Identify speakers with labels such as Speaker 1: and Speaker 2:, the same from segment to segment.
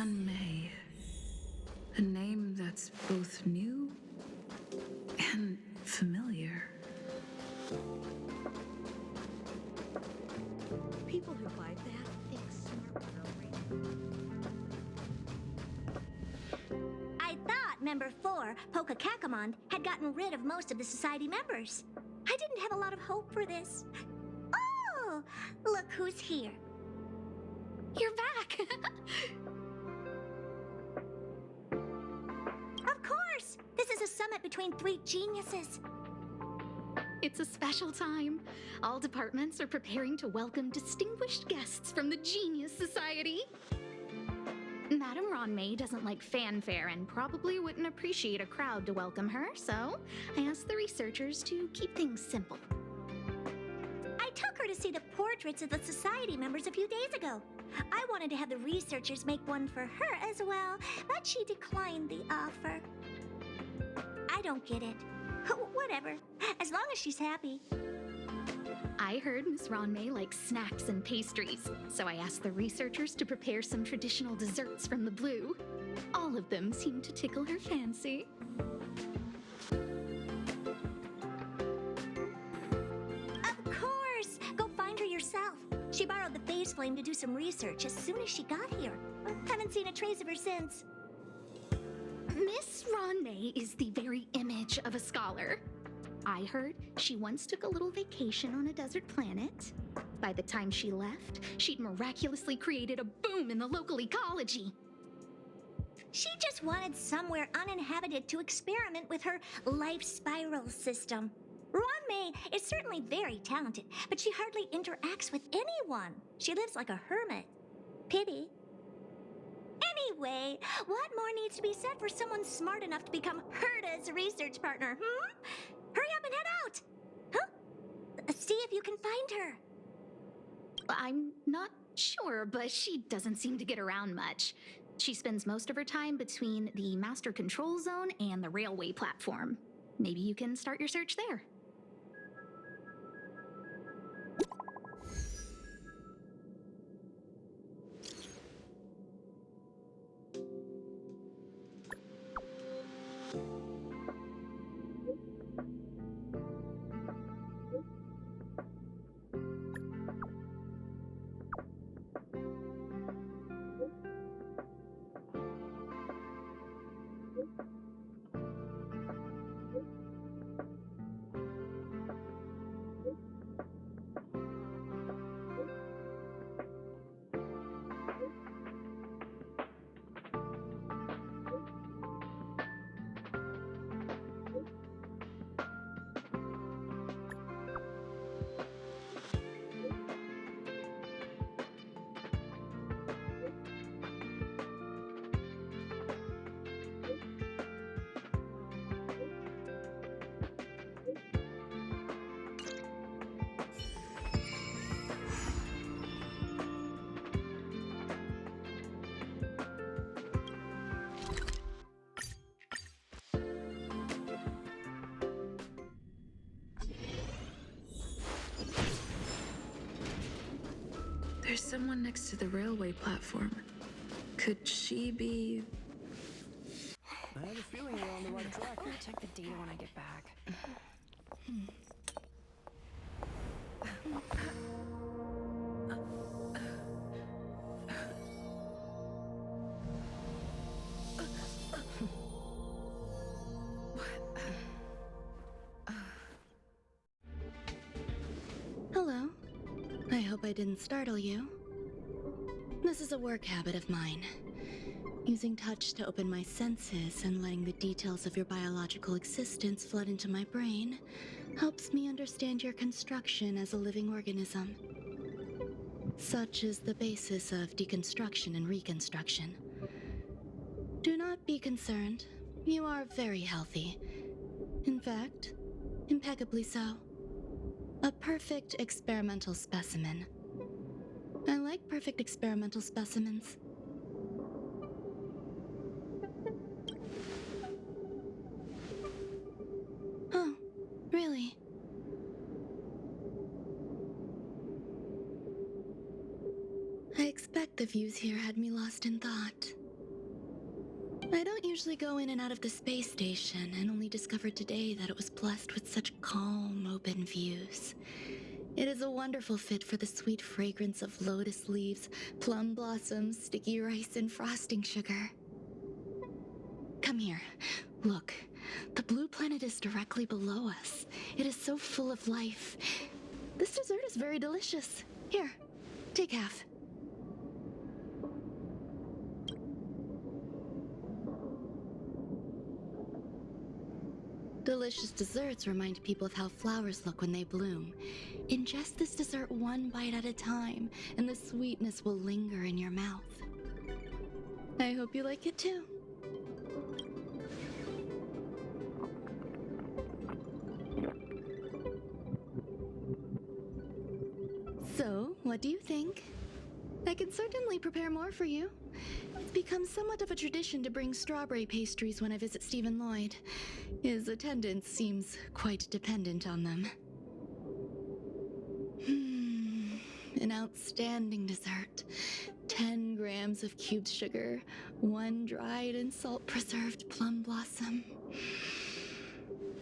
Speaker 1: May. A name that's both new and familiar.
Speaker 2: People who buy that think smart
Speaker 3: I thought Member 4, Pokakakamon, had gotten rid of most of the society members. I didn't have a lot of hope for this. Oh, look who's here.
Speaker 4: You're back!
Speaker 3: Of course! This is a summit between three geniuses.
Speaker 4: It's a special time. All departments are preparing to welcome distinguished guests from the Genius Society. Madame Ronmei doesn't like fanfare and probably wouldn't appreciate a crowd to welcome her, so I asked the researchers to keep things simple.
Speaker 3: I took her to see the portraits of the society members a few days ago. I wanted to have the researchers make one for her as well, but she declined the offer. I don't get it. Whatever, as long as she's happy.
Speaker 4: I heard Miss Ronmei likes snacks and pastries, so I asked the researchers to prepare some traditional desserts from the blue. All of them seemed to tickle her fancy.
Speaker 3: Of course! Go find her yourself. She borrowed the phase flame to do some research as soon as she got here. Haven't seen a trace of her since.
Speaker 4: Miss Ronmei is the very image of a scholar. I heard she once took a little vacation on a desert planet. By the time she left, she'd miraculously created a boom in the local ecology.
Speaker 3: She just wanted somewhere uninhabited to experiment with her life spiral system. Ronmei is certainly very talented, but she hardly interacts with anyone. She lives like a hermit. Pity. Anyway, what more needs to be said for someone smart enough to become Herta's research partner, Hurry up and head out! Huh? See if you can find her.
Speaker 4: I'm not sure, but she doesn't seem to get around much. She spends most of her time between the master control zone and the railway platform. Maybe you can start your search there.
Speaker 1: There's someone next to the railway platform. Could she be...
Speaker 5: I have a feeling we're on the right track.
Speaker 6: I'll check the data when I get back.
Speaker 7: Hello. I hope I didn't startle you. This is a work habit of mine. Using touch to open my senses and letting the details of your biological existence flood into my brain helps me understand your construction as a living organism. Such is the basis of deconstruction and reconstruction. Do not be concerned. You are very healthy. In fact, impeccably so. A perfect experimental specimen. I like perfect experimental specimens. Oh, really? I expect the views here had me lost in thought. I don't usually go in and out of the space station, and only discovered today that it was blessed with such calm, open views. It is a wonderful fit for the sweet fragrance of lotus leaves, plum blossoms, sticky rice, and frosting sugar. Come here. Look, the blue planet is directly below us. It is so full of life. This dessert is very delicious. Here, take half. Delicious desserts remind people of how flowers look when they bloom. Ingest this dessert one bite at a time, and the sweetness will linger in your mouth. I hope you like it too. So, what do you think? I can certainly prepare more for you. It's become somewhat of a tradition to bring strawberry pastries when I visit Stephen Lloyd. His attendance seems quite dependent on them. An outstanding dessert. 10 grams of cubed sugar, 1 dried and salt-preserved plum blossom.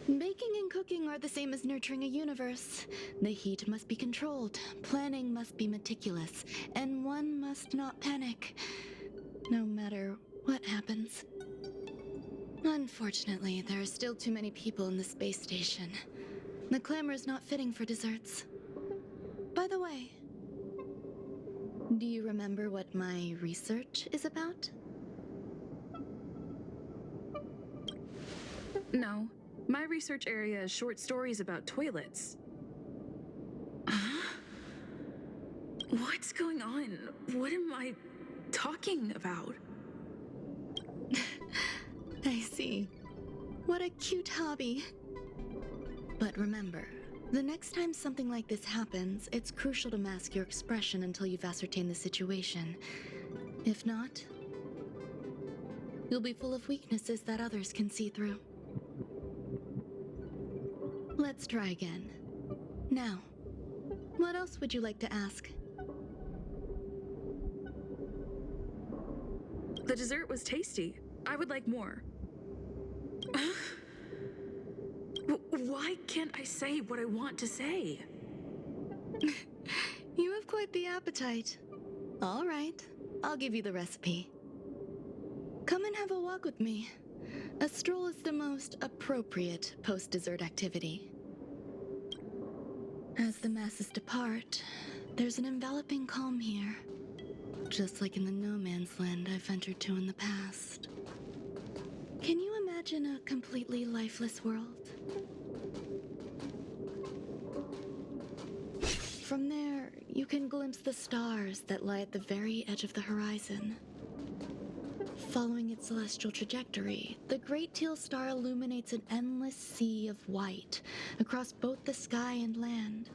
Speaker 7: Baking and cooking are the same as nurturing a universe. The heat must be controlled, planning must be meticulous, and one must not panic, no matter what happens. Unfortunately, there are still too many people in the space station. The clamor is not fitting for desserts. By the way, do you remember what my research is about?
Speaker 1: No. My research area is short stories about toilets. What's going on? What am I talking about?
Speaker 7: I see. What a cute hobby. But remember, the next time something like this happens, it's crucial to mask your expression until you've ascertained the situation. If not, you'll be full of weaknesses that others can see through. Let's try again. Now, what else would you like to ask?
Speaker 1: The dessert was tasty. I would like more. Why can't I say what I want to say?
Speaker 7: You have quite the appetite. All right, I'll give you the recipe. Come and have a walk with me. A stroll is the most appropriate post-dessert activity. As the masses depart, there's an enveloping calm here, just like in the no man's land I've ventured to in the past. Can you imagine a completely lifeless world? From there, you can glimpse the stars that lie at the very edge of the horizon. Following its celestial trajectory, the Great Teal Star illuminates an endless sea of white across both the sky and land.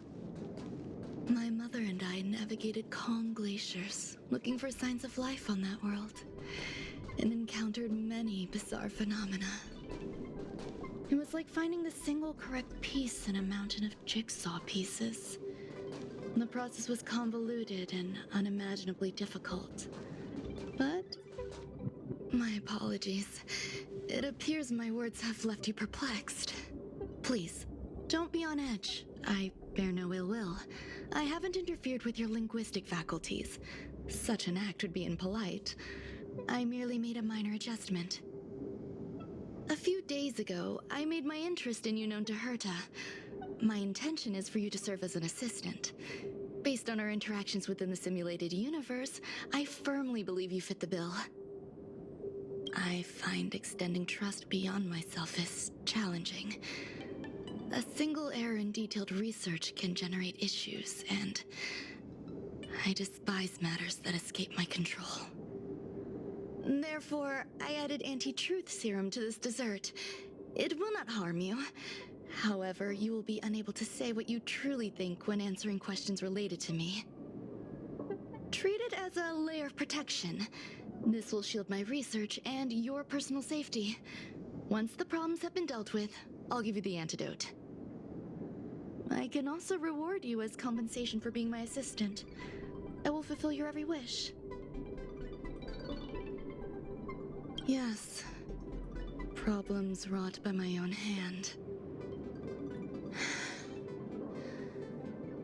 Speaker 7: My mother and I navigated calm glaciers, looking for signs of life on that world, and encountered many bizarre phenomena. It was like finding the single correct piece in a mountain of jigsaw pieces. The process was convoluted and unimaginably difficult. But my apologies. It appears my words have left you perplexed. Please, don't be on edge. I bear no ill will. I haven't interfered with your linguistic faculties. Such an act would be impolite. I merely made a minor adjustment. A few days ago, I made my interest in you known to Herta. My intention is for you to serve as an assistant. Based on our interactions within the simulated universe, I firmly believe you fit the bill. I find extending trust beyond myself is challenging. A single error in detailed research can generate issues, and I despise matters that escape my control. Therefore, I added anti-truth serum to this dessert. It will not harm you. However, you will be unable to say what you truly think when answering questions related to me. Treat it as a layer of protection. This will shield my research and your personal safety. Once the problems have been dealt with, I'll give you the antidote. I can also reward you as compensation for being my assistant. I will fulfill your every wish. Yes. Problems wrought by my own hand.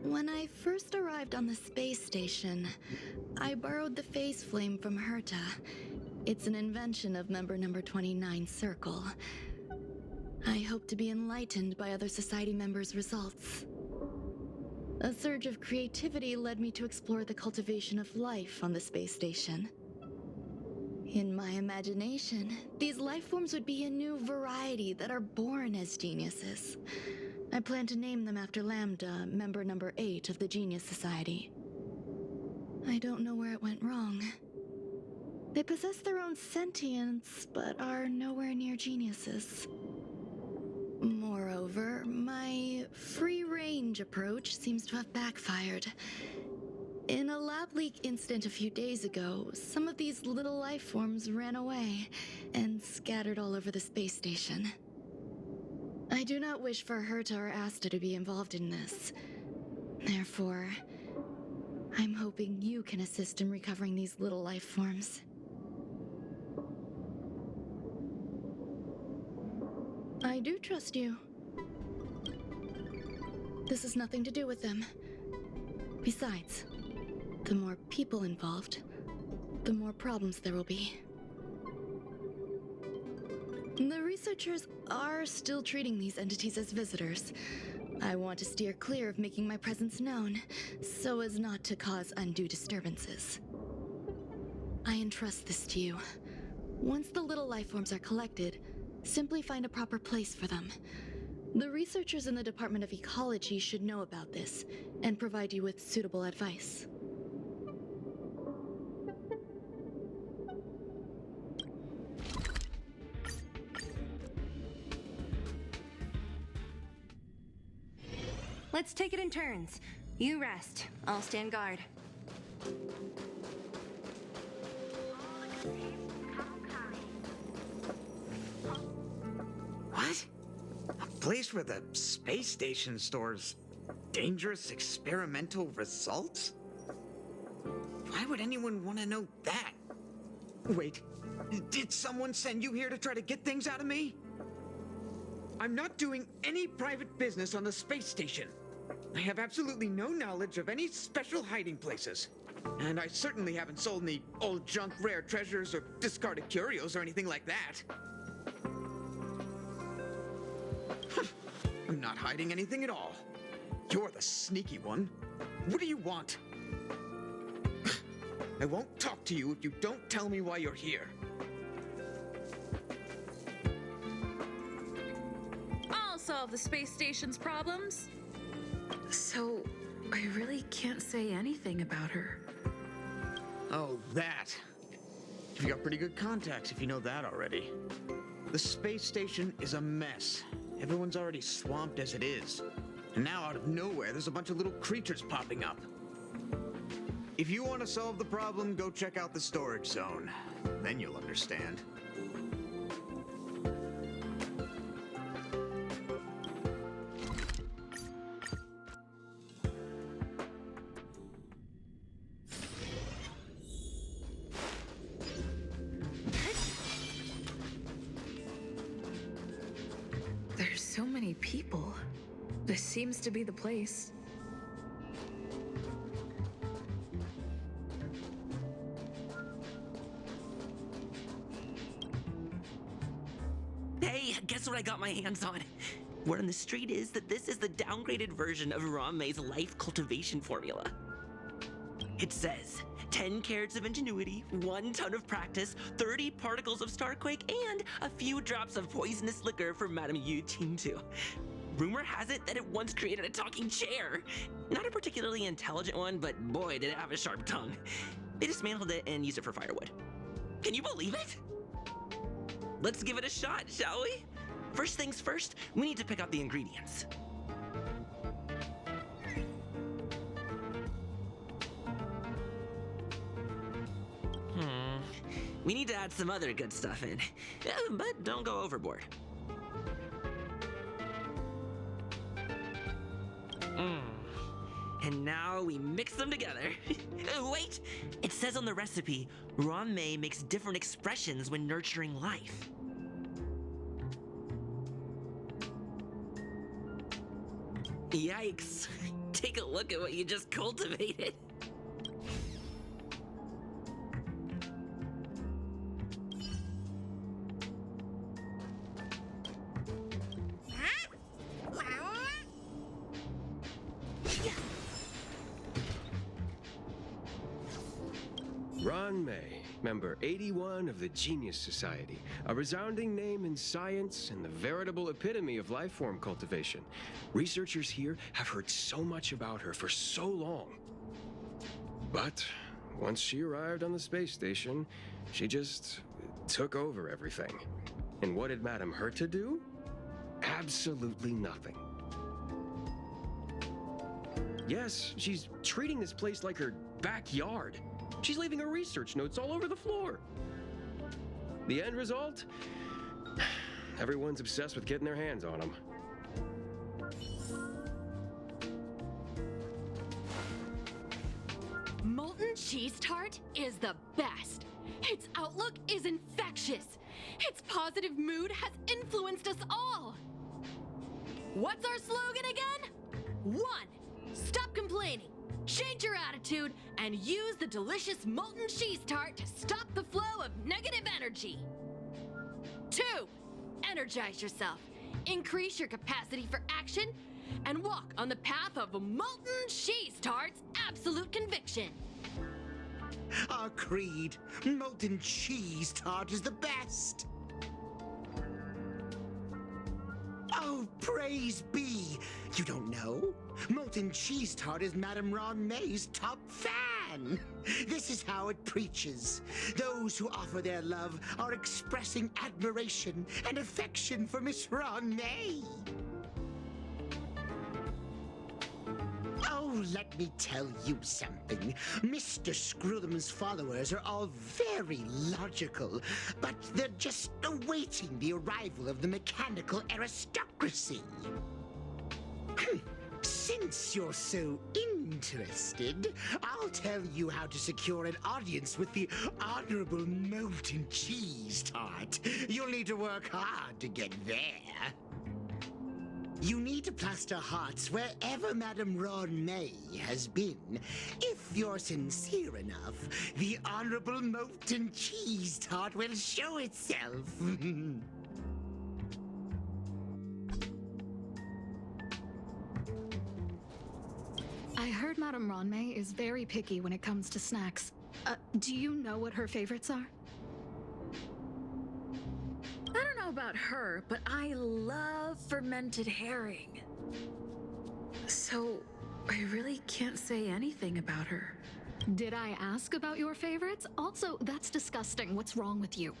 Speaker 7: When I first arrived on the space station, I borrowed the phase flame from Herta. It's an invention of member number 29 Circle. I hope to be enlightened by other society members' results. A surge of creativity led me to explore the cultivation of life on the space station. In my imagination, these life forms would be a new variety that are born as geniuses. I plan to name them after Lambda, member number 8 of the Genius Society. I don't know where it went wrong. They possess their own sentience, but are nowhere near geniuses. Moreover, my free-range approach seems to have backfired. In a lab leak incident a few days ago, some of these little life forms ran away and scattered all over the space station. I do not wish for Herta or Asta to be involved in this. Therefore, I'm hoping you can assist in recovering these little life forms. I do trust you. This has nothing to do with them. Besides, the more people involved, the more problems there will be. The researchers are still treating these entities as visitors. I want to steer clear of making my presence known, so as not to cause undue disturbances. I entrust this to you. Once the little life forms are collected, simply find a proper place for them. The researchers in the Department of Ecology should know about this and provide you with suitable advice.
Speaker 2: Let's take it in turns. You rest. I'll stand guard.
Speaker 8: What? A place where the space station stores dangerous experimental results? Why would anyone want to know that? Wait, did someone send you here to try to get things out of me? I'm not doing any private business on the space station. I have absolutely no knowledge of any special hiding places. And I certainly haven't sold any old junk rare treasures or discarded curios or anything like that. I'm not hiding anything at all. You're the sneaky one. What do you want? I won't talk to you if you don't tell me why you're here.
Speaker 1: I'll solve the space station's problems. So, I really can't say anything about her.
Speaker 8: Oh, that. You've got pretty good contacts if you know that already. The space station is a mess. Everyone's already swamped as it is. And now out of nowhere, there's a bunch of little creatures popping up. If you want to solve the problem, go check out the storage zone. Then you'll understand.
Speaker 1: There's so many people. This seems to be the place.
Speaker 9: Hey, guess what I got my hands on? Word on the street is that this is the downgraded version of Ranmei's life cultivation formula. It says 10 carats of ingenuity, 1 ton of practice, 30 particles of starquake, and a few drops of poisonous liquor for Madame Yu Qingtu. Rumor has it that it once created a talking chair. Not a particularly intelligent one, but boy, did it have a sharp tongue. They dismantled it and used it for firewood. Can you believe it? Let's give it a shot, shall we? First things first, we need to pick out the ingredients. We need to add some other good stuff in, but don't go overboard. And now we mix them together. Wait! It says on the recipe, Ron-mei makes different expressions when nurturing life. Yikes! Take a look at what you just cultivated.
Speaker 5: Ron-mei, member 81 of the Genius Society, a resounding name in science and the veritable epitome of life form cultivation. Researchers here have heard so much about her for so long. But once she arrived on the space station, she just took over everything. And what did Madame hurt to do? Absolutely nothing. Yes, she's treating this place like her backyard. She's leaving her research notes all over the floor. The end result? Everyone's obsessed with getting their hands on them.
Speaker 10: Molten cheese tart is the best. Its outlook is infectious. Its positive mood has influenced us all. What's our slogan again? 1. Stop complaining. Change your attitude and use the delicious molten cheese tart to stop the flow of negative energy. 2. Energize yourself. Increase your capacity for action and walk on the path of molten cheese tart's absolute conviction.
Speaker 11: Our creed, molten cheese tart is the best. Oh, praise be! You don't know? Molten cheese tart is Madame Ron-mei's top fan. This is how it preaches. Those who offer their love are expressing admiration and affection for Miss Ron-mei. Oh, let me tell you something. Mr. Screwthum's followers are all very logical, but they're just awaiting the arrival of the mechanical aristocracy. Since you're so interested, I'll tell you how to secure an audience with the Honorable Molten Cheese Tart. You'll need to work hard to get there. You need to plaster hearts wherever Madame Ron-mei has been. If you're sincere enough, the Honorable Molten Cheese Tart will show itself.
Speaker 4: I heard Madame Ron-mei is very picky when it comes to snacks. Do you know what her favorites are?
Speaker 1: I don't know about her, but I love fermented herring. So, I really can't say anything about her.
Speaker 4: Did I ask about your favorites? Also, that's disgusting. What's wrong with you?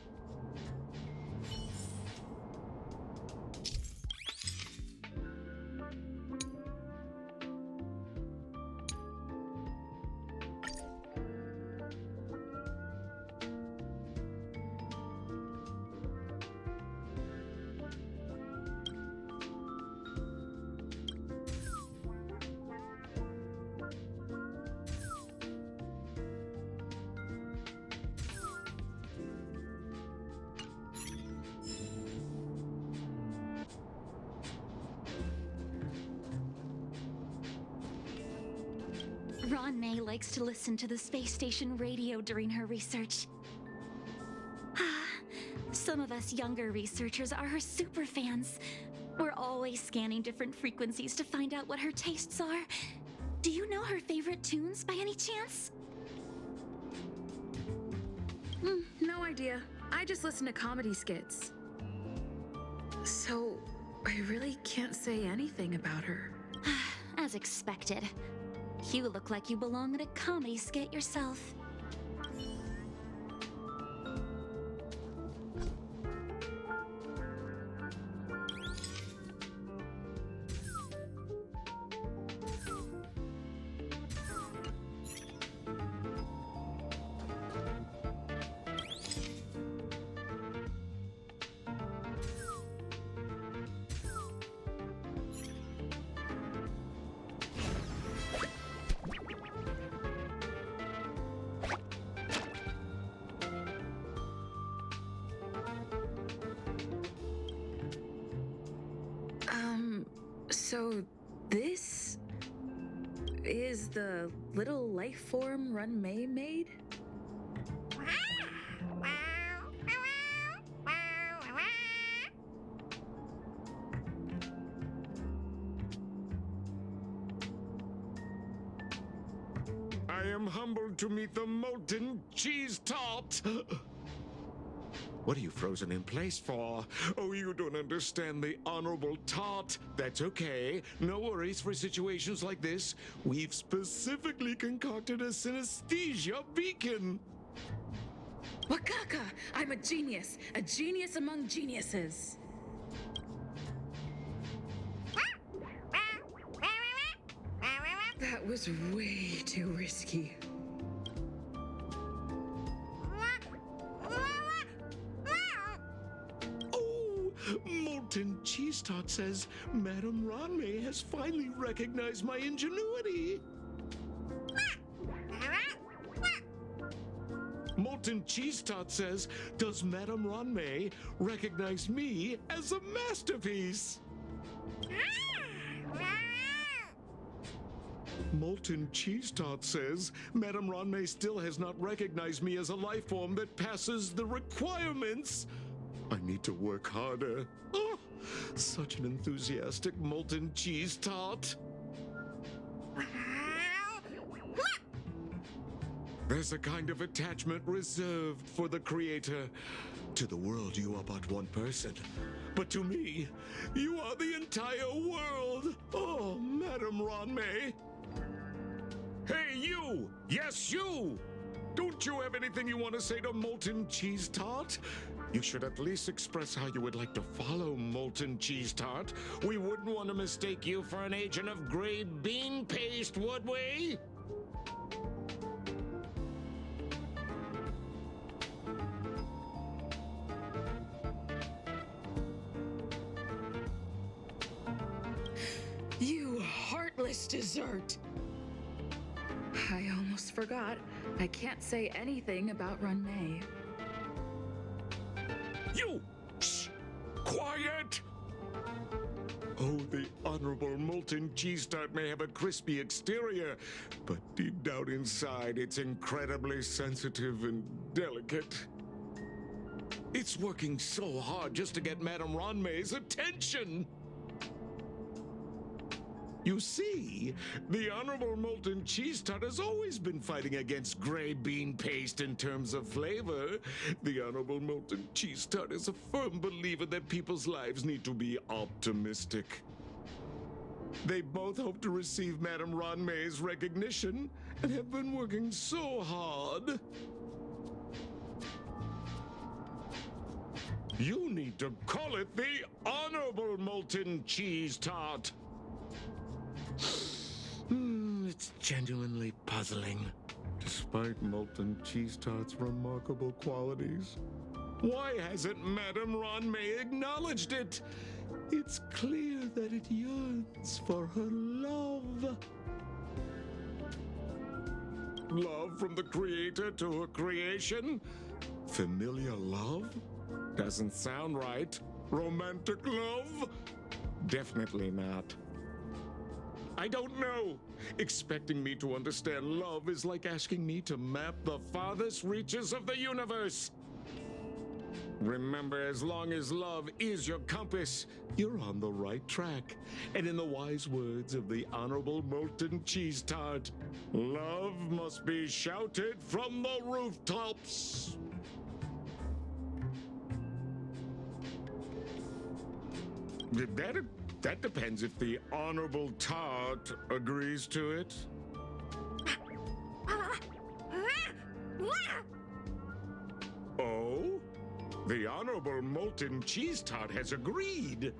Speaker 3: Ron-mei likes to listen to the space station radio during her research. Some of us younger researchers are her super fans. We're always scanning different frequencies to find out what her tastes are. Do you know her favorite tunes by any chance?
Speaker 1: No idea. I just listen to comedy skits. So, I really can't say anything about her.
Speaker 3: As expected. You look like you belong in a comedy skit yourself.
Speaker 1: So, this is the little life form Runmei made?
Speaker 11: I am humbled to meet the molten cheese tart. What are you frozen in place for? Oh, you don't understand the honorable tart. That's okay. No worries for situations like this. We've specifically concocted a synesthesia beacon.
Speaker 1: Wakaka! I'm a genius among geniuses. That was way too risky.
Speaker 11: Molten Cheese Tart says Madame Ranmei has finally recognized my ingenuity. Molten Cheese Tart says, does Madame Ranmei recognize me as a masterpiece? Molten Cheese Tart says, Madame Ranmei still has not recognized me as a life form that passes the requirements. I need to work harder. Oh, such an enthusiastic molten cheese tart. There's a kind of attachment reserved for the creator. To the world, you are but one person. But to me, you are the entire world. Oh, Madame Ranmei. Hey, you! Yes, you! Don't you have anything you want to say to Molten Cheese Tart? You should at least express how you would like to follow Molten Cheese Tart. We wouldn't want to mistake you for an agent of gray bean paste, would we?
Speaker 1: You heartless dessert! I almost forgot. I can't say anything about Runmei.
Speaker 11: You! Shh! Quiet! Oh, the honorable molten cheese tart may have a crispy exterior, but deep down inside, it's incredibly sensitive and delicate. It's working so hard just to get Madame Ranmei's attention. You see, the Honorable Molten Cheese Tart has always been fighting against gray bean paste in terms of flavor. The Honorable Molten Cheese Tart is a firm believer that people's lives need to be optimistic. They both hope to receive Madame Ranmei's recognition and have been working so hard. You need to call it the Honorable Molten Cheese Tart. It's genuinely puzzling. Despite Molten Cheese Tart's remarkable qualities, why hasn't Madame Ranmei acknowledged it? It's clear that it yearns for her love. Love from the creator to her creation? Familiar love? Doesn't sound right. Romantic love? Definitely not. I don't know. Expecting me to understand love is like asking me to map the farthest reaches of the universe. Remember, as long as love is your compass, you're on the right track. And in the wise words of the Honorable Molten Cheese Tart, love must be shouted from the rooftops. That depends if the Honorable Tart agrees to it. Oh? The Honorable Molten Cheese Tart has agreed.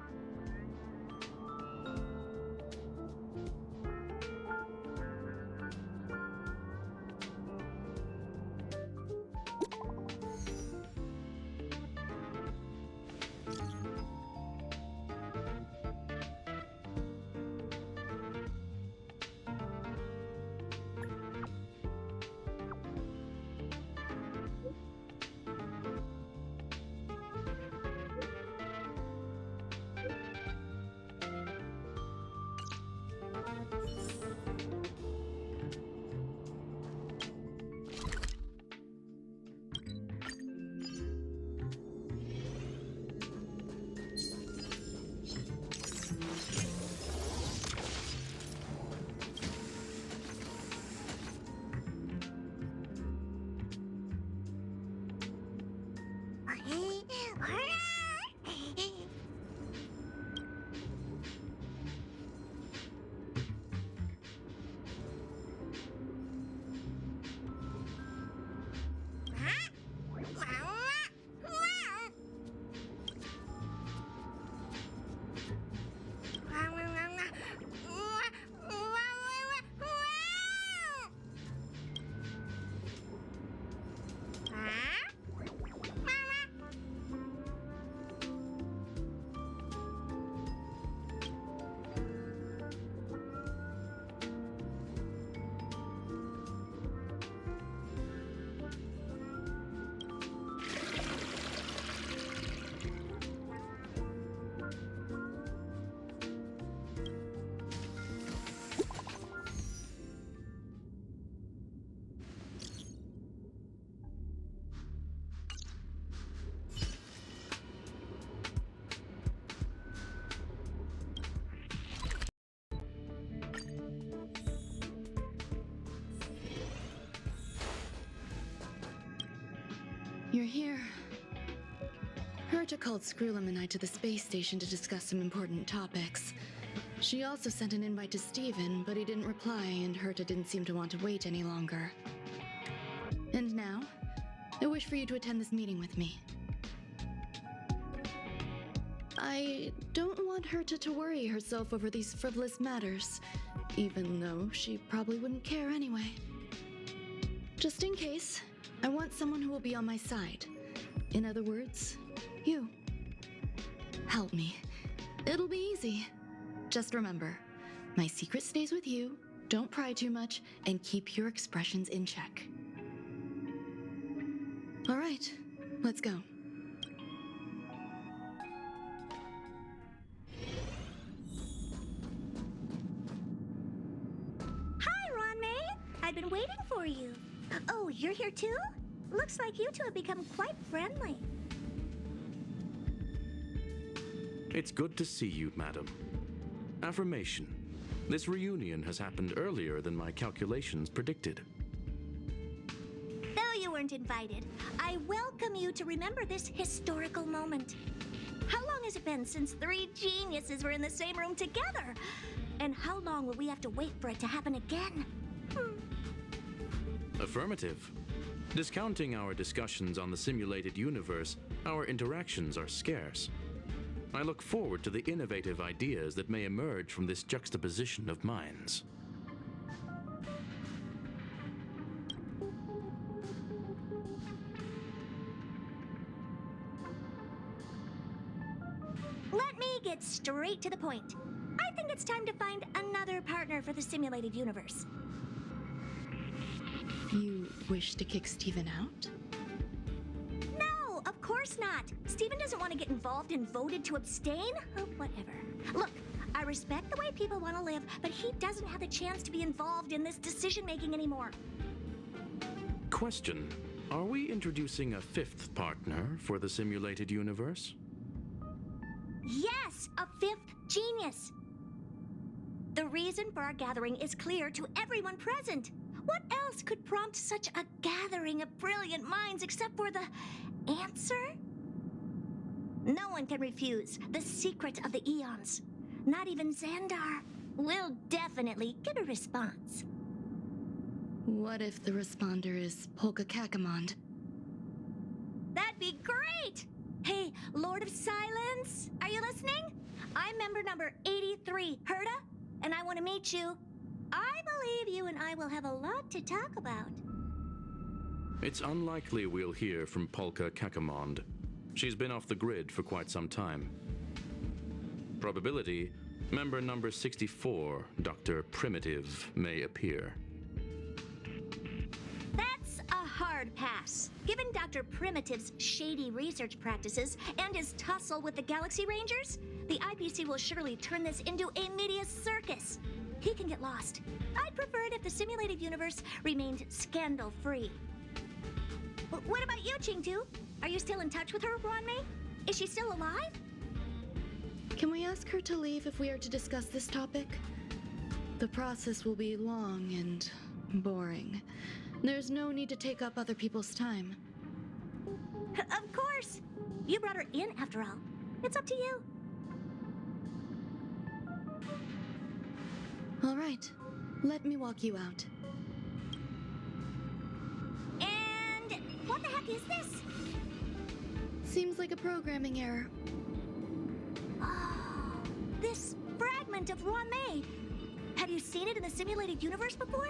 Speaker 7: You're here. Herta called Screwlum and I to the space station to discuss some important topics. She also sent an invite to Steven, but he didn't reply, and Herta didn't seem to want to wait any longer. And now, I wish for you to attend this meeting with me. I don't want Herta to worry herself over these frivolous matters, even though she probably wouldn't care anyway. Just in case, I want someone who will be on my side. In other words, you. Help me. It'll be easy. Just remember, my secret stays with you, don't pry too much, and keep your expressions in check. All right, let's go.
Speaker 3: Hi, Ron-May. I've been waiting for you. Oh, you're here too? Looks like you two have become quite friendly.
Speaker 12: It's good to see you, madam. Affirmation. This reunion has happened earlier than my calculations predicted.
Speaker 3: Though you weren't invited, I welcome you to remember this historical moment. How long has it been since 3 geniuses were in the same room together? And how long will we have to wait for it to happen again?
Speaker 12: Affirmative. Discounting our discussions on the simulated universe, our interactions are scarce. I look forward to the innovative ideas that may emerge from this juxtaposition of minds.
Speaker 3: Let me get straight to the point. I think it's time to find another partner for the simulated universe.
Speaker 7: You wish to kick Steven out?
Speaker 3: No, of course not. Steven doesn't want to get involved and voted to abstain? Oh, whatever. Look, I respect the way people want to live, but he doesn't have the chance to be involved in this decision-making anymore.
Speaker 12: Question. Are we introducing a 5th partner for the simulated universe?
Speaker 3: Yes, a 5th genius. The reason for our gathering is clear to everyone present. What else could prompt such a gathering of brilliant minds except for the answer? No one can refuse the secret of the eons. Not even Xandar. We'll definitely get a response.
Speaker 7: What if the responder is Polka Kakamond?
Speaker 3: That'd be great! Hey, Lord of Silence, are you listening? I'm member number 83, Herta, and I want to meet you. I believe you and I will have a lot to talk about.
Speaker 12: It's unlikely we'll hear from Polka Kakamond. She's been off the grid for quite some time. Probability, member number 64, Dr. Primitive, may appear.
Speaker 3: That's a hard pass. Given Dr. Primitive's shady research practices and his tussle with the Galaxy Rangers, the IPC will surely turn this into a media circus. He can get lost. I'd prefer it if the simulated universe remained scandal-free. What about you, Chingtu? Are you still in touch with her, Ron-May? Is she still alive?
Speaker 7: Can we ask her to leave if we are to discuss this topic? The process will be long and boring. There's no need to take up other people's time.
Speaker 3: Of course. You brought her in after all. It's up to you.
Speaker 7: All right, let me walk you out.
Speaker 3: And what the heck is this?
Speaker 7: Seems like a programming error.
Speaker 3: Oh, this fragment of May. Have you seen it in the simulated universe before?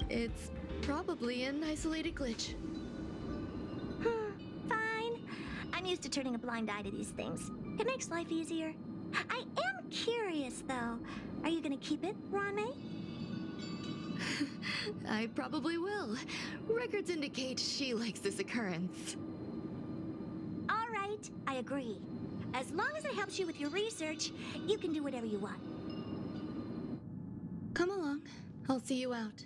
Speaker 7: It's probably an isolated glitch.
Speaker 3: Fine. I'm used to turning a blind eye to these things. It makes life easier. I am curious, though. Are you gonna keep it, May?
Speaker 7: I probably will. Records indicate she likes this occurrence.
Speaker 3: All right, I agree. As long as it helps you with your research, you can do whatever you want.
Speaker 7: Come along. I'll see you out.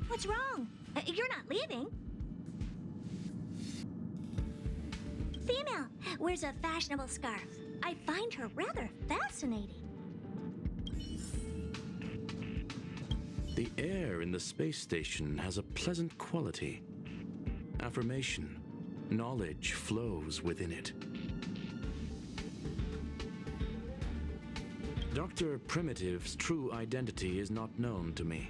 Speaker 3: What's wrong? You're not leaving. Female wears a fashionable scarf. I find her rather fascinating.
Speaker 12: The air in the space station has a pleasant quality. Affirmation, knowledge flows within it. Dr. Primitive's true identity is not known to me.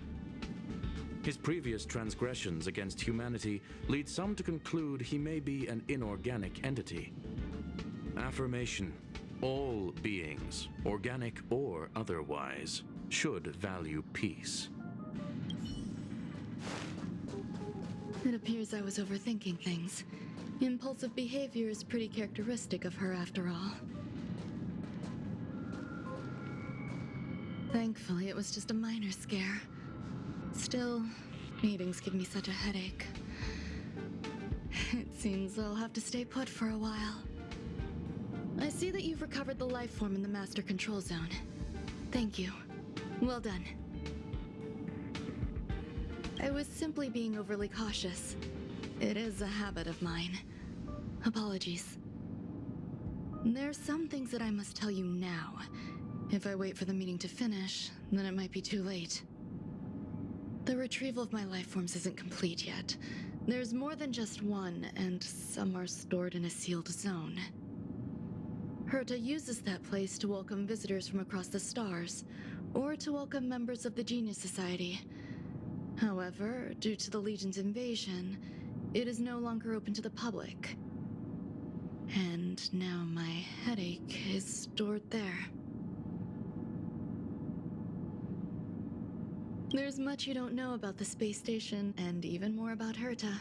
Speaker 12: His previous transgressions against humanity lead some to conclude he may be an inorganic entity. Affirmation, all beings, organic or otherwise, should value peace.
Speaker 7: It appears I was overthinking things. Impulsive behavior is pretty characteristic of her after all. Thankfully, it was just a minor scare. Still, meetings give me such a headache. It seems I'll have to stay put for a while. I see that you've recovered the life form in the master control zone. Thank you. Well done. I was simply being overly cautious. It is a habit of mine. Apologies. There's some things that I must tell you now. If I wait for the meeting to finish, then it might be too late. The retrieval of my life forms isn't complete yet. There's more than just one, and some are stored in a sealed zone. Herta uses that place to welcome visitors from across the stars, or to welcome members of the Genius Society. However, due to the Legion's invasion, it is no longer open to the public. And now my headache is stored there. There's much you don't know about the space station, and even more about Herta.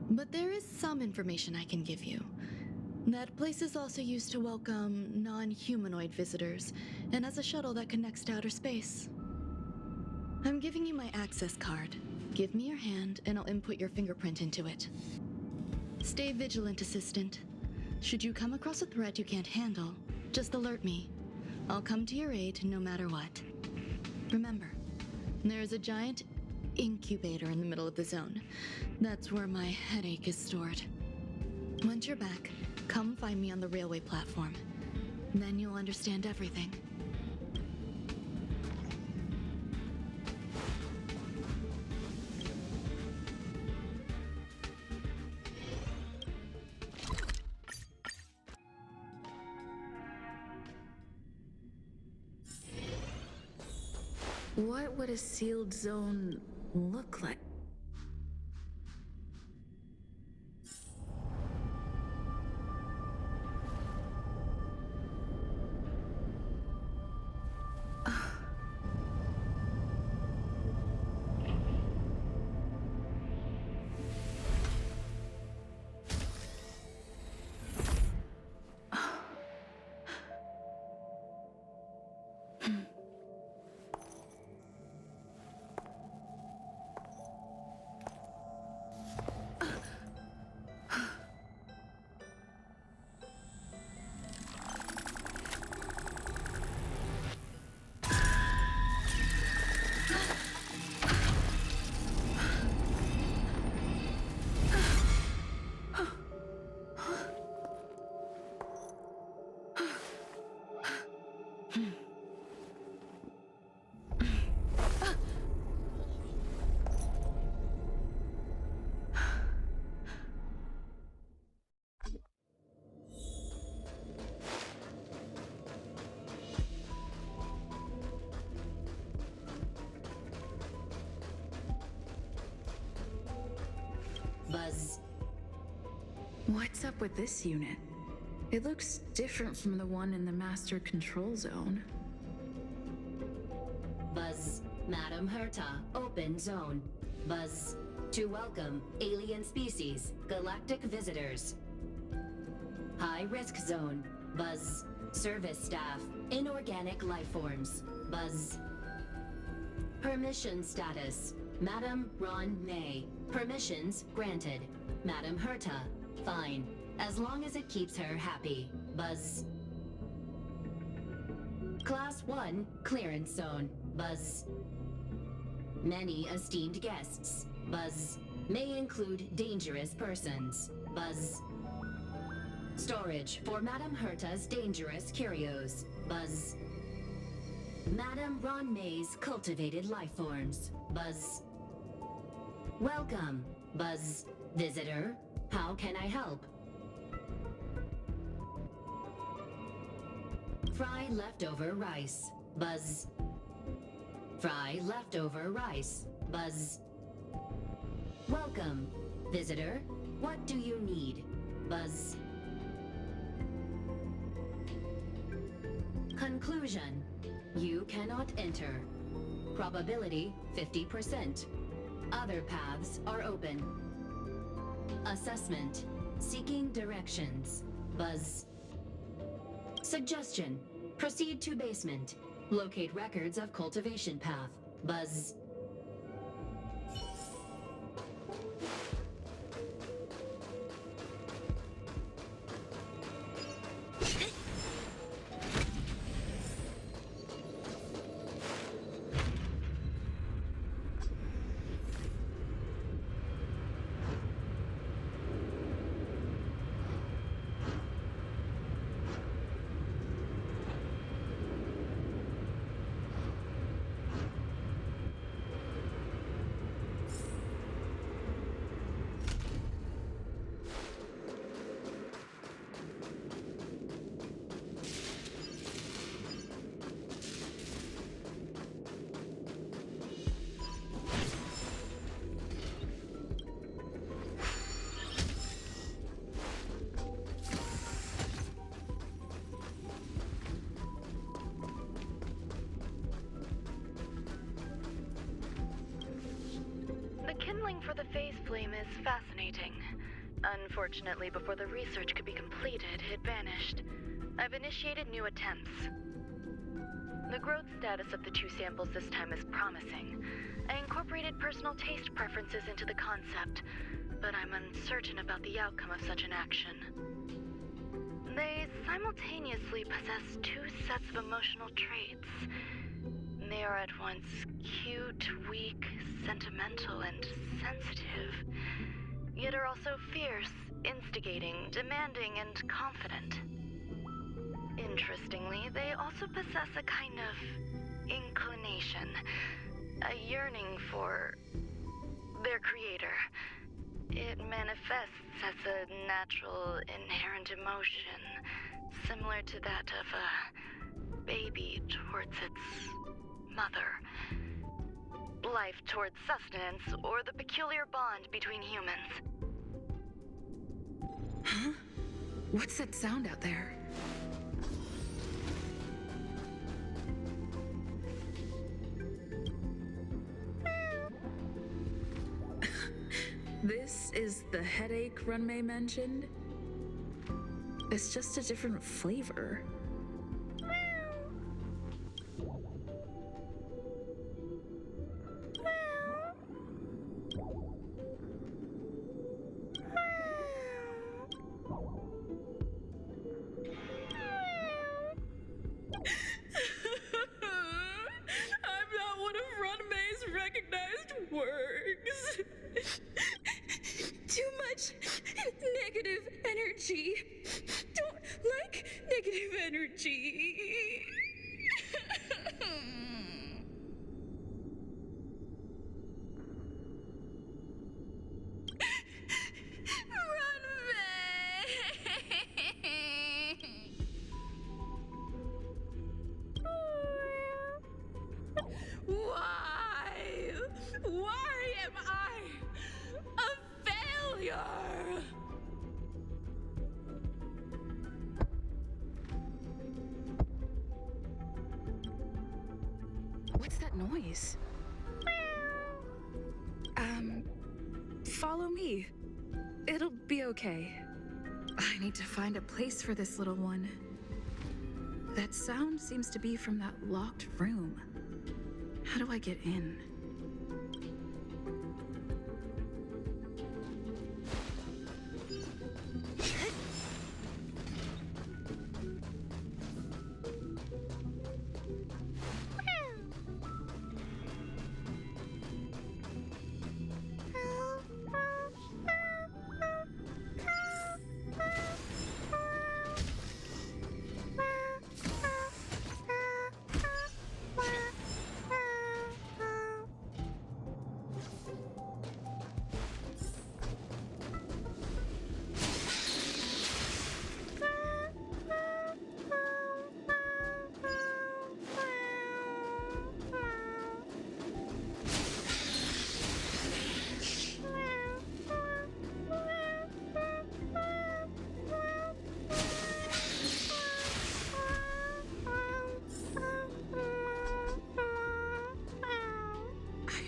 Speaker 7: But there is some information I can give you. That place is also used to welcome non-humanoid visitors, and has a shuttle that connects to outer space. I'm giving you my access card. Give me your hand, and I'll input your fingerprint into it. Stay vigilant, Assistant. Should you come across a threat you can't handle, just alert me. I'll come to your aid no matter what. Remember, there is a giant incubator in the middle of the zone. That's where my headache is stored. Once you're back, come find me on the railway platform. Then you'll understand everything.
Speaker 1: What would a sealed zone look like? What's up with this unit? It looks different from the one in the master control zone.
Speaker 13: Buzz. Madam Herta, open zone. Buzz. To welcome alien species, galactic visitors. High risk zone. Buzz. Service staff, inorganic life forms. Buzz. Permission status. Madam Ron May. Permissions granted. Madam Herta. Fine. As long as it keeps her happy. Buzz. Class 1, clearance zone. Buzz. Many esteemed guests. Buzz. May include dangerous persons. Buzz. Storage for Madam Herta's dangerous curios. Buzz. Madam Ron May's cultivated life forms. Buzz. Welcome. Buzz. Visitor. How can I help? Fry leftover rice. Buzz. Fry leftover rice. Buzz. Welcome. Visitor. What do you need? Buzz. Conclusion. You cannot enter. Probability 50%. Other paths are open. Assessment. Seeking directions. Buzz. Suggestion. Proceed to basement. Locate records of cultivation path. Buzz.
Speaker 14: The kindling for the phase flame is fascinating. Unfortunately, before the research could be completed, it vanished. I've initiated new attempts. The growth status of the two samples this time is promising. I incorporated personal taste preferences into the concept, but I'm uncertain about the outcome of such an action. They simultaneously possess two sets of emotional traits. They are at once cute, weak, sentimental, and sensitive, yet are also fierce, instigating, demanding, and confident. Interestingly, they also possess a kind of inclination, a yearning for their creator. It manifests as a natural, inherent emotion, similar to that of a baby towards its mother. Life towards sustenance, or the peculiar bond between humans.
Speaker 1: Huh? What's that sound out there? This is the headache Runmei mentioned? It's just a different flavor. Why am I a failure? What's that noise? Follow me. It'll be okay. I need to find a place for this little one. That sound seems to be from that locked room. How do I get in?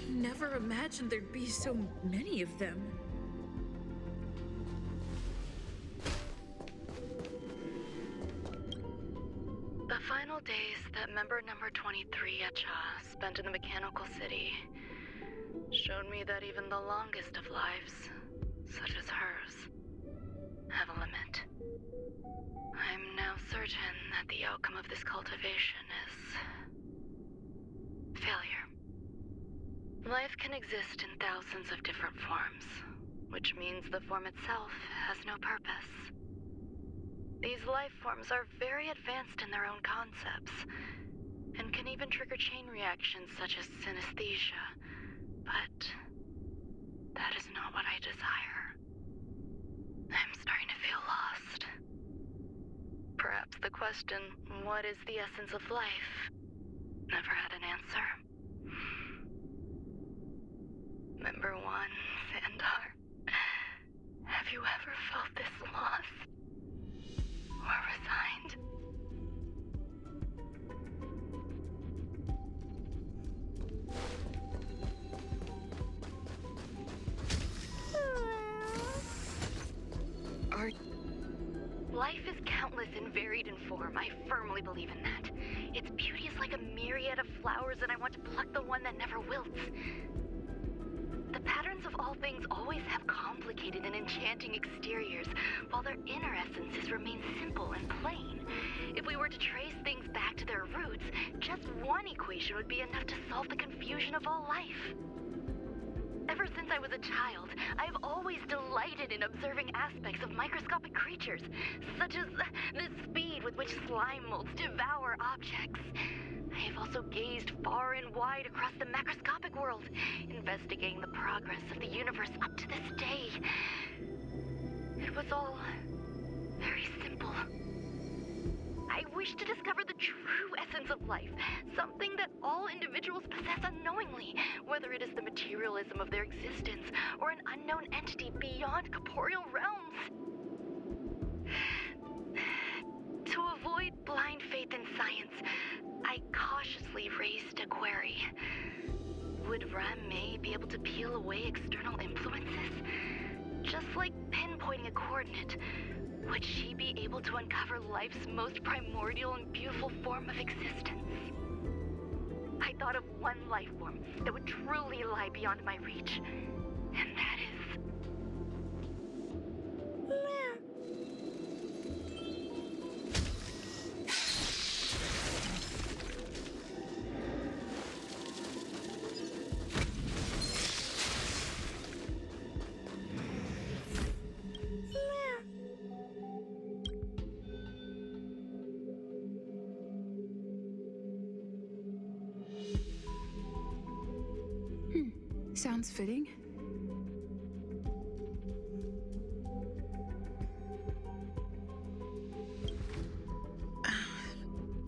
Speaker 1: Never imagined there'd be so many of them.
Speaker 14: The final days that member number 23 at Cha spent in the mechanical city showed me that even the longest of lives, such as hers, have a limit. I'm now certain that the outcome of this cultivation is failure. Life can exist in thousands of different forms, which means the form itself has no purpose. These life forms are very advanced in their own concepts, and can even trigger chain reactions such as synesthesia, but that is not what I desire. I'm starting to feel lost. Perhaps the question, what is the essence of life, never had an answer. Member 1, Xandar, have you ever felt this lost? Or resigned? Life is countless and varied in form. I firmly believe in that. Its beauty is like a myriad of flowers, and I want to pluck the one that never wilts. The patterns of all things always have complicated and enchanting exteriors, while their inner essences remain simple and plain. If we were to trace things back to their roots, just one equation would be enough to solve the confusion of all life. Ever since I was a child, I have always delighted in observing aspects of microscopic creatures, such as the speed with which slime molds devour objects. I have also gazed far and wide across the macroscopic world, investigating the progress of the universe up to this day. It was all very simple. I wish to discover the true essence of life, something that all individuals possess unknowingly, whether it is the materialism of their existence or an unknown entity beyond corporeal realms. To avoid blind faith in science, I cautiously raised a query. Would Ram-Mei be able to peel away external influences? Just like pinpointing a coordinate, would she be able to uncover life's most primordial and beautiful form of existence? I thought of one life form that would truly lie beyond my reach, and that is...
Speaker 1: Sounds fitting.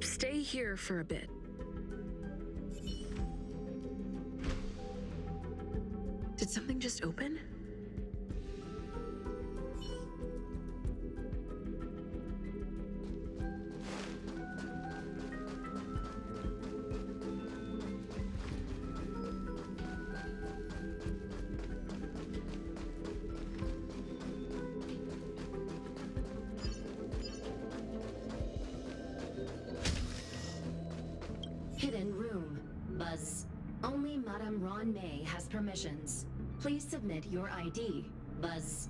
Speaker 1: Stay here for a bit. Did something just open?
Speaker 13: Buzz. Only Madame Ron May has permissions. Please submit your ID. Buzz.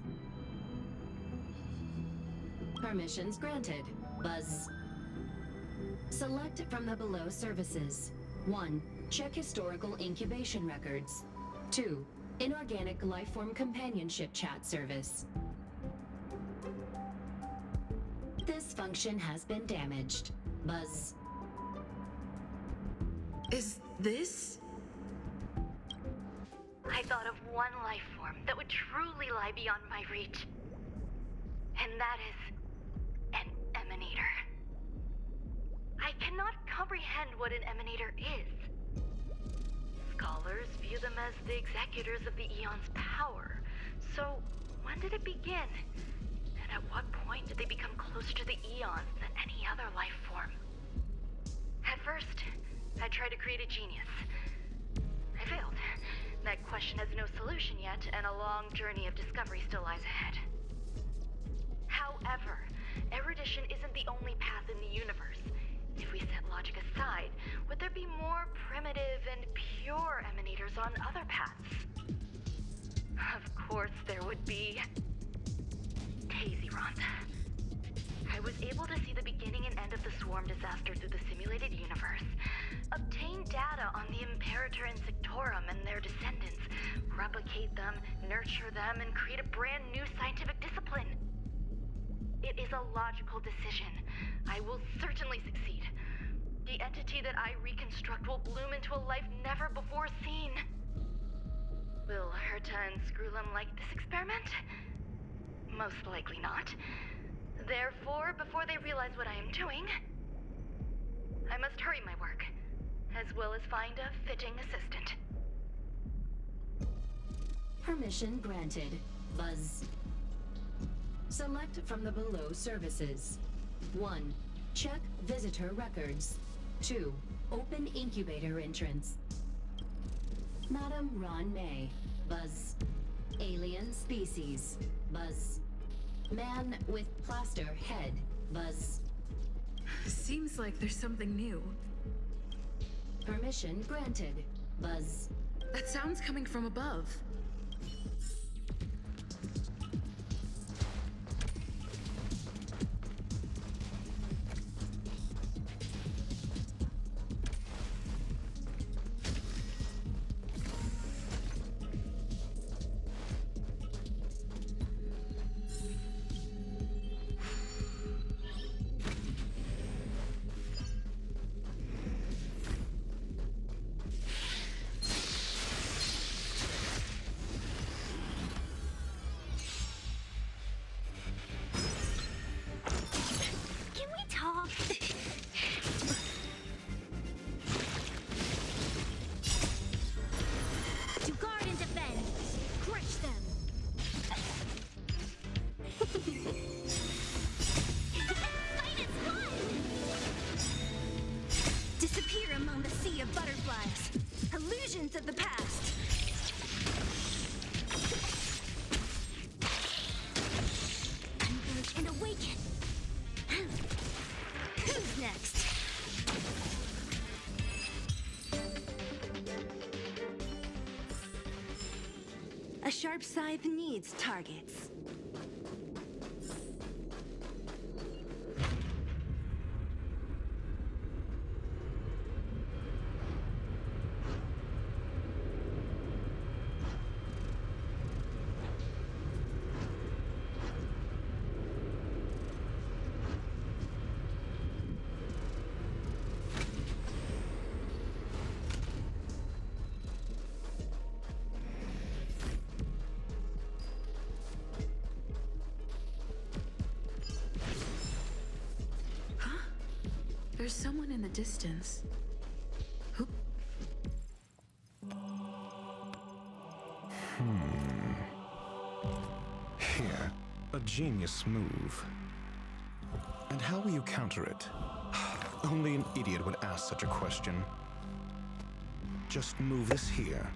Speaker 13: Permissions granted. Buzz. Select from the below services. 1. Check historical incubation records. 2. Inorganic lifeform companionship chat service. This function has been damaged. Buzz.
Speaker 1: Is this?
Speaker 14: I thought of one life form that would truly lie beyond my reach. And that is an emanator. I cannot comprehend what an emanator is. Scholars view them as the executors of the Eon's power. So, when did it begin? And at what point did they become closer to the Eons than any other life form? At first, I tried to create a genius. I failed. That question has no solution yet, and a long journey of discovery still lies ahead. However, erudition isn't the only path in the universe. If we set logic aside, would there be more primitive and pure emanators on other paths? Of course there would be. Taserons. I was able to see the beginning and end of the swarm disaster through the simulated universe, obtain data on the Imperator and Sectorum and their descendants, replicate them, nurture them, and create a brand new scientific discipline. It is a logical decision. I will certainly succeed. The entity that I reconstruct will bloom into a life never before seen. Will Herta and Screwlum like this experiment? Most likely not. Therefore, before they realize what I am doing, I must hurry my work, as well as find a fitting assistant.
Speaker 13: Permission granted. Buzz. Select from the below services. 1. Check visitor records. 2. Open incubator entrance. Madame Ron May. Buzz. Alien species. Buzz. Man with plaster head. Buzz.
Speaker 1: Seems like there's something new.
Speaker 13: Permission granted. Buzz.
Speaker 1: That sound's coming from above.
Speaker 3: Illusions of the past. Converge and awaken. Who's next?
Speaker 2: A sharp scythe needs targets.
Speaker 1: There's someone in the distance. Who?
Speaker 15: Here, a genius move. And how will you counter it? Only an idiot would ask such a question. Just move this here.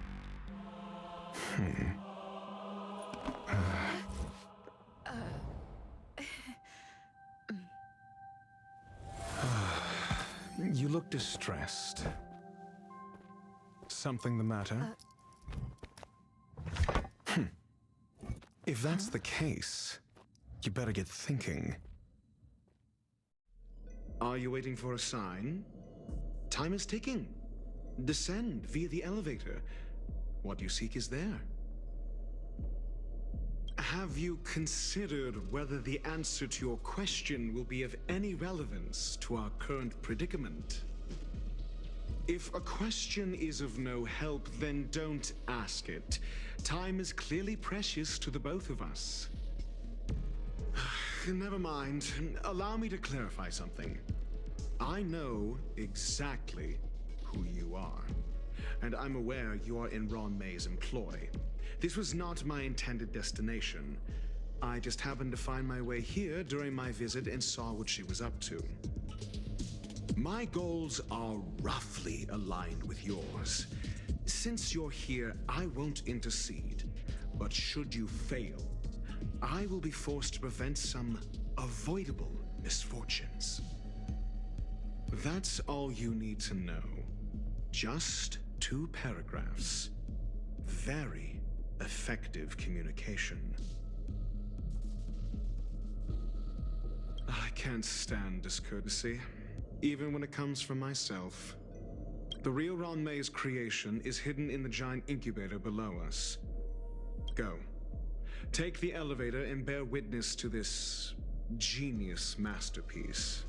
Speaker 15: You look distressed. something the matter? If that's the case, you better get thinking. Are you waiting for a sign? Time is ticking. Descend via the elevator. What you seek is there. Have you considered whether the answer to your question will be of any relevance to our current predicament? If a question is of no help, then don't ask it. Time is clearly precious to the both of us. Never mind. Allow me to clarify something. I know exactly who you are, and I'm aware you are in Ron May's employ. This was not my intended destination. I just happened to find my way here during my visit and saw what she was up to. My goals are roughly aligned with yours. Since you're here, I won't intercede. But should you fail, I will be forced to prevent some avoidable misfortunes. That's all you need to know. Just 2 paragraphs. Very effective communication. I can't stand discourtesy, even when it comes from myself. The real Ron May's creation is hidden in the giant incubator below us. Go. Take the elevator and bear witness to this genius masterpiece.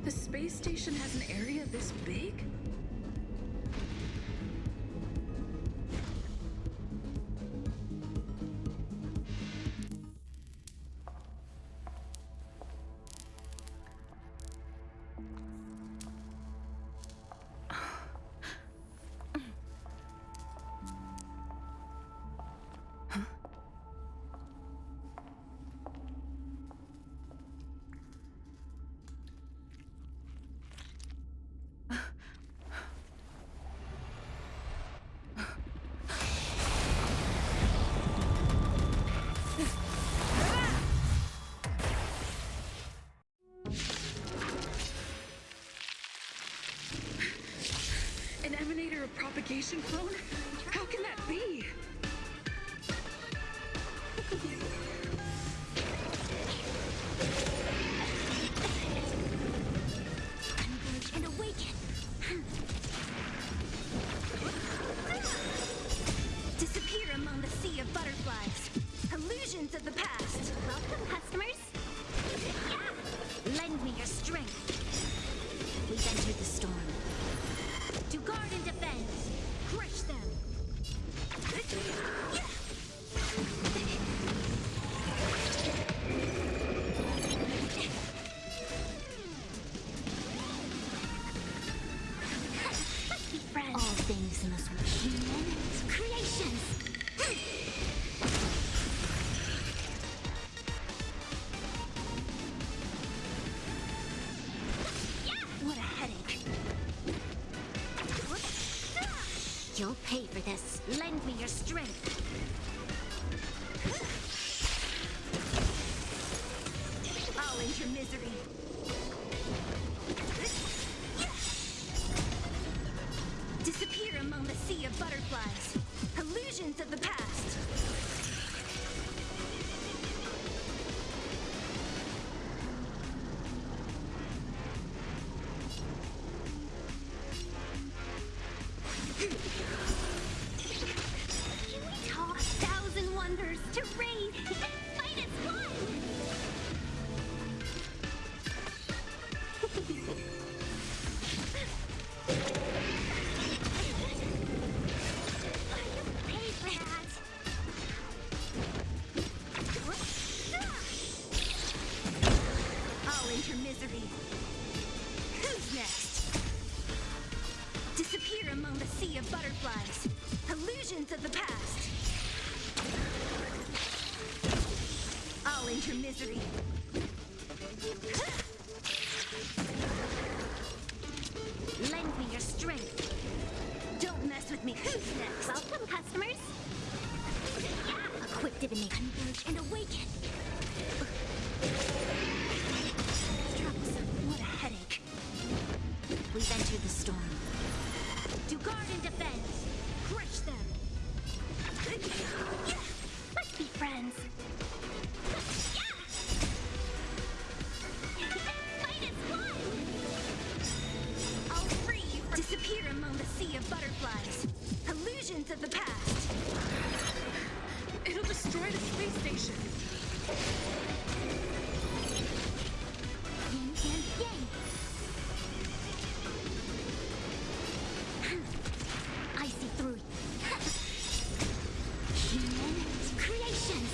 Speaker 1: The space station has an area this big? An emanator of propagation clone? How can that be?
Speaker 3: Unleash and awaken. Disappear among the sea of butterflies. Illusions of the past. Welcome, customers. Lend me your strength. We've entered the storm. To guard and defend. Crush them. Let's be friends. All things in this world. Humans, creations. What a headache. You'll pay for this. Lend me your strength. I'll end your misery. Disappear among the sea of butterflies. Illusions of the past. Wonders to raid and fight as one!
Speaker 2: butterflies. Illusions of the past. I'll end your misery. Lend me your strength. Don't mess with me. Who's next?
Speaker 3: Welcome, customers. Yeah, equipped it in me. Converge and awaken.
Speaker 2: Troublesome. What a headache. We've entered the storm. To guard and defend. Crush them.
Speaker 3: Let's be friends. Fight is fun!
Speaker 2: I'll free you from disappear among the sea of butterflies. Illusions of the past.
Speaker 1: It'll destroy the space station.
Speaker 3: Yin and yang. I see through you. Human creations.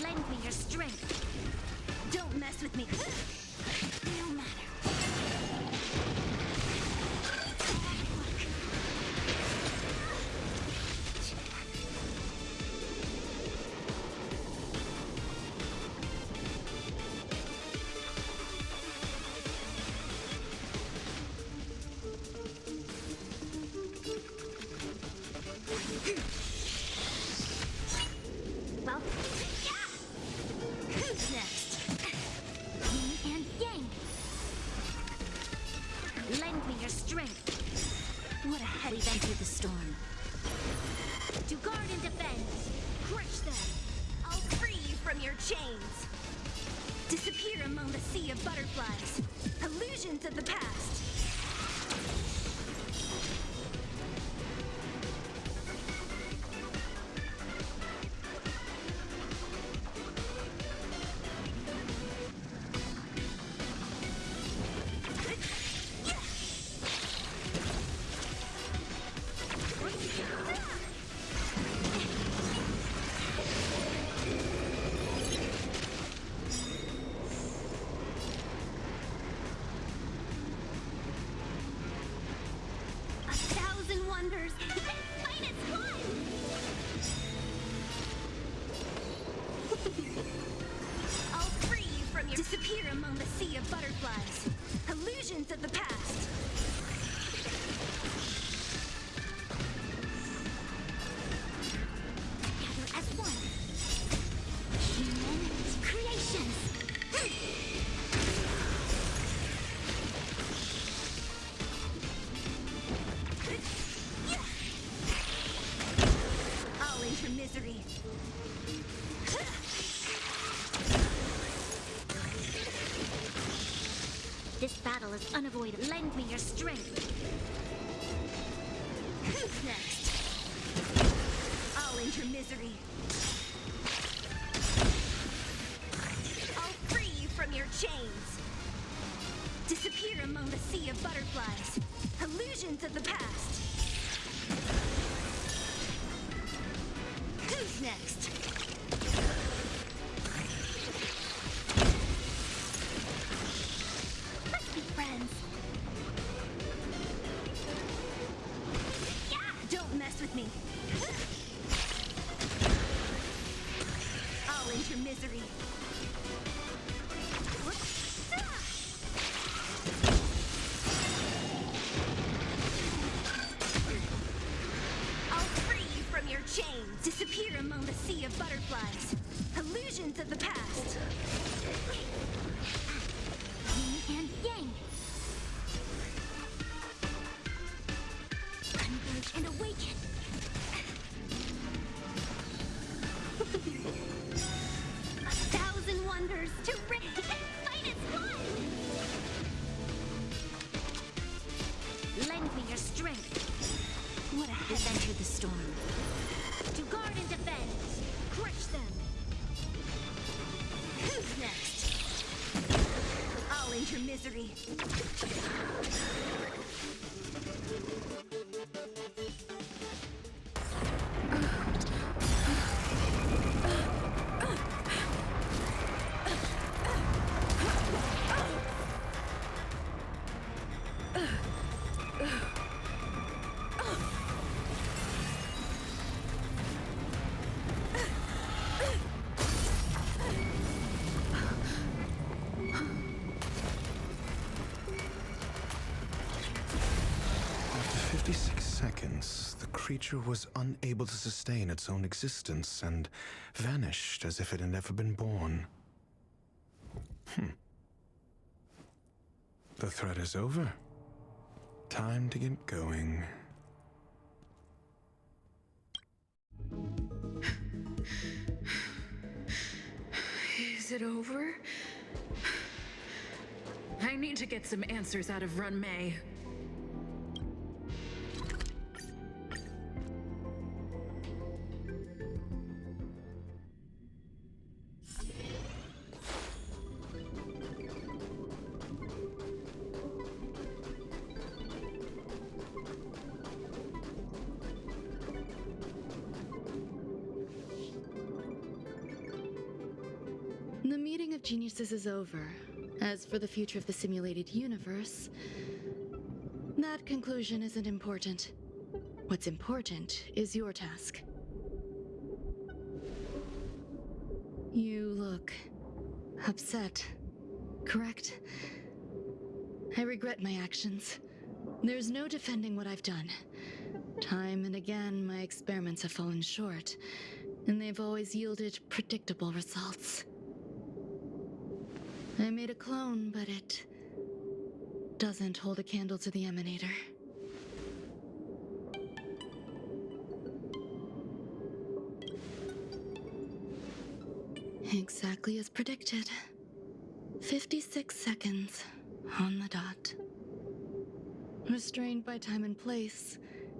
Speaker 2: Lend me your strength. Don't mess with me. No matter.
Speaker 3: Well,
Speaker 2: Who's next?
Speaker 3: yin and yang.
Speaker 2: Lend me your strength. What a head we've entered the storm. To guard and defend. Crush them. I'll free you from your chains. Disappear among the sea of butterflies. Illusions of the past.
Speaker 3: Wonders. Fight is fun!
Speaker 2: I'll free you from your disappear among the sea of butterflies. Illusions of the past.
Speaker 3: Together as one. Human creations.
Speaker 2: I'll end your misery.
Speaker 3: This battle is unavoidable.
Speaker 2: Lend me your strength. Who's next? I'll end your misery. I'll free you from your chains. Disappear among the sea of butterflies. Illusions of the past. Who's next?
Speaker 3: Let's be friends.
Speaker 2: Don't mess with me. I'll end your misery. I'll free you from your chains. Disappear among the sea of butterflies. Illusions of the past.
Speaker 3: Yin and yang. Converge and awaken. A thousand wonders to rid. Fight is fun!
Speaker 2: Lend me your strength. What a head entered the storm. To guard and defend. Crush them. Who's next? I'll end your misery.
Speaker 15: creature was unable to sustain its own existence and vanished as if it had never been born. The threat is over. Time to get going.
Speaker 1: Is it over? I need to get some answers out of Run May.
Speaker 7: The meeting of geniuses is over. As for the future of the simulated universe, that conclusion isn't important. What's important is your task. You look upset, correct? I regret my actions. There's no defending what I've done. Time and again, my experiments have fallen short, and they've always yielded predictable results. I made a clone, but it doesn't hold a candle to the emanator. Exactly as predicted. 56 seconds on the dot. Restrained by time and place,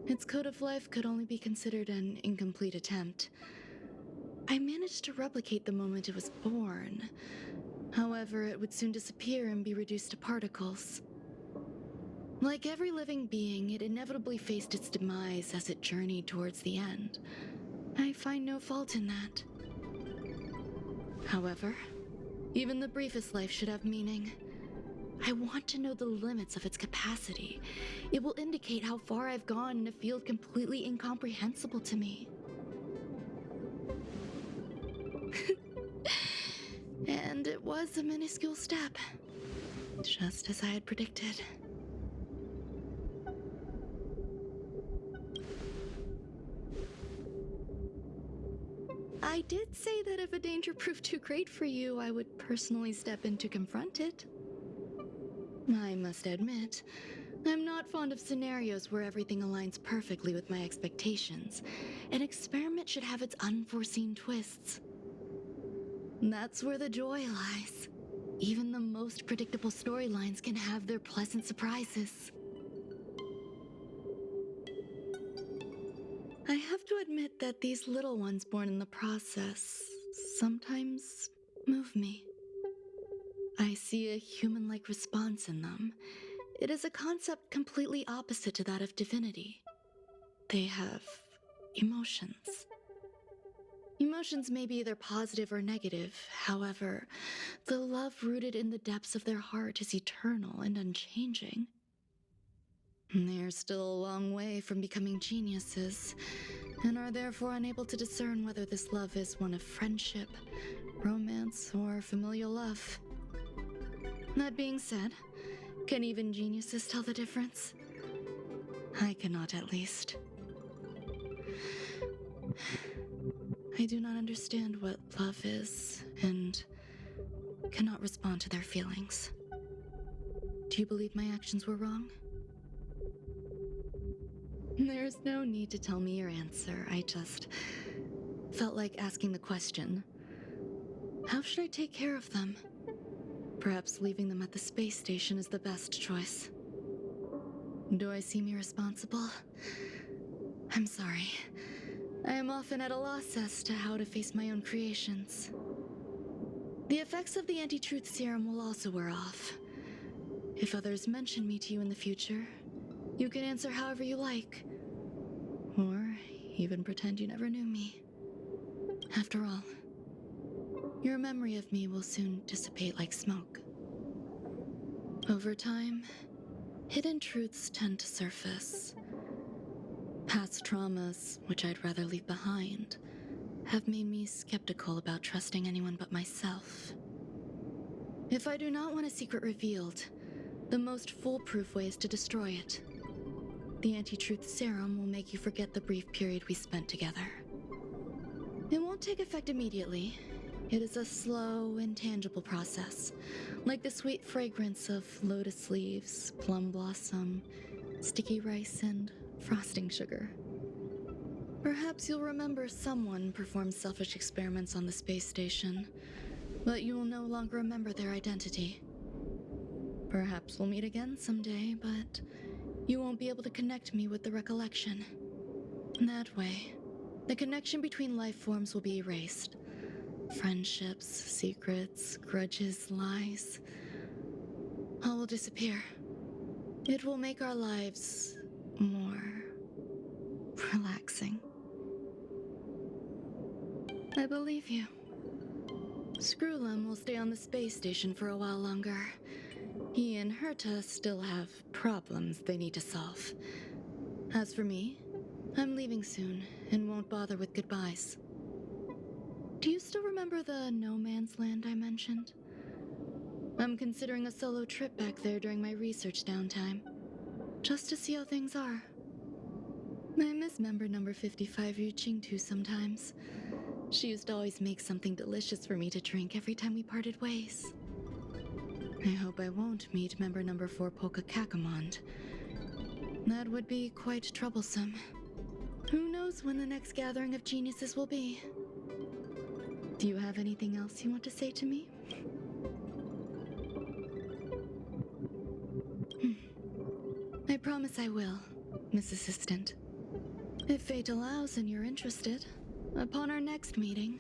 Speaker 7: its code of life could only be considered an incomplete attempt. I managed to replicate the moment it was born. However, it would soon disappear and be reduced to particles. Like every living being, it inevitably faced its demise as it journeyed towards the end. I find no fault in that. However, even the briefest life should have meaning. I want to know the limits of its capacity. It will indicate how far I've gone in a field completely incomprehensible to me. And it was a minuscule step, just as I had predicted. I did say that if a danger proved too great for you, I would personally step in to confront it. I must admit, I'm not fond of scenarios where everything aligns perfectly with my expectations. An experiment should have its unforeseen twists. That's where the joy lies. Even the most predictable storylines can have their pleasant surprises. I have to admit that these little ones born in the process sometimes move me. I see a human-like response in them. It is a concept completely opposite to that of divinity. They have emotions. Emotions may be either positive or negative. However, the love rooted in the depths of their heart is eternal and unchanging. They're still a long way from becoming geniuses, and are therefore unable to discern whether this love is one of friendship, romance, or familial love. That being said, can even geniuses tell the difference? I cannot, at least. I do not understand what love is, and cannot respond to their feelings. Do you believe my actions were wrong? There's no need to tell me your answer. I just felt like asking the question. How should I take care of them? Perhaps leaving them at the space station is the best choice. Do I seem irresponsible? I'm sorry. I am often at a loss as to how to face my own creations. The effects of the anti-truth serum will also wear off. If others mention me to you in the future, you can answer however you like. Or even pretend you never knew me. After all, your memory of me will soon dissipate like smoke. Over time, hidden truths tend to surface. Past traumas, which I'd rather leave behind, have made me skeptical about trusting anyone but myself. If I do not want a secret revealed, the most foolproof way is to destroy it. the anti-truth serum will make you forget the brief period we spent together. It won't take effect immediately. It is a slow, intangible process, like the sweet fragrance of lotus leaves, plum blossom, sticky rice, and frosting sugar. Perhaps you'll remember someone performed selfish experiments on the space station, but you will no longer remember their identity. Perhaps we'll meet again someday, but you won't be able to connect me with the recollection. That way, the connection between life forms will be erased. Friendships, secrets, grudges, lies, all will disappear. It will make our lives more relaxing. I believe you. Screwlum will stay on the space station for a while longer. He and Herta still have problems they need to solve. As for me, I'm leaving soon and won't bother with goodbyes. Do you still remember the no man's land I mentioned? I'm considering a solo trip back there during my research downtime, just to see how things are. I miss member number 55 Yu Qingtu sometimes. She used to always make something delicious for me to drink every time we parted ways. I hope I won't meet member number 4 Polka Kakamond. That would be quite troublesome. Who knows when the next gathering of geniuses will be? Do you have anything else you want to say to me? I promise I will, Miss Assistant. If fate allows and you're interested, upon our next meeting,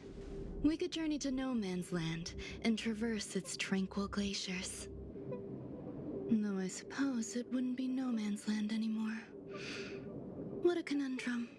Speaker 7: we could journey to No Man's Land and traverse its tranquil glaciers. Though I suppose it wouldn't be No Man's Land anymore. What a conundrum.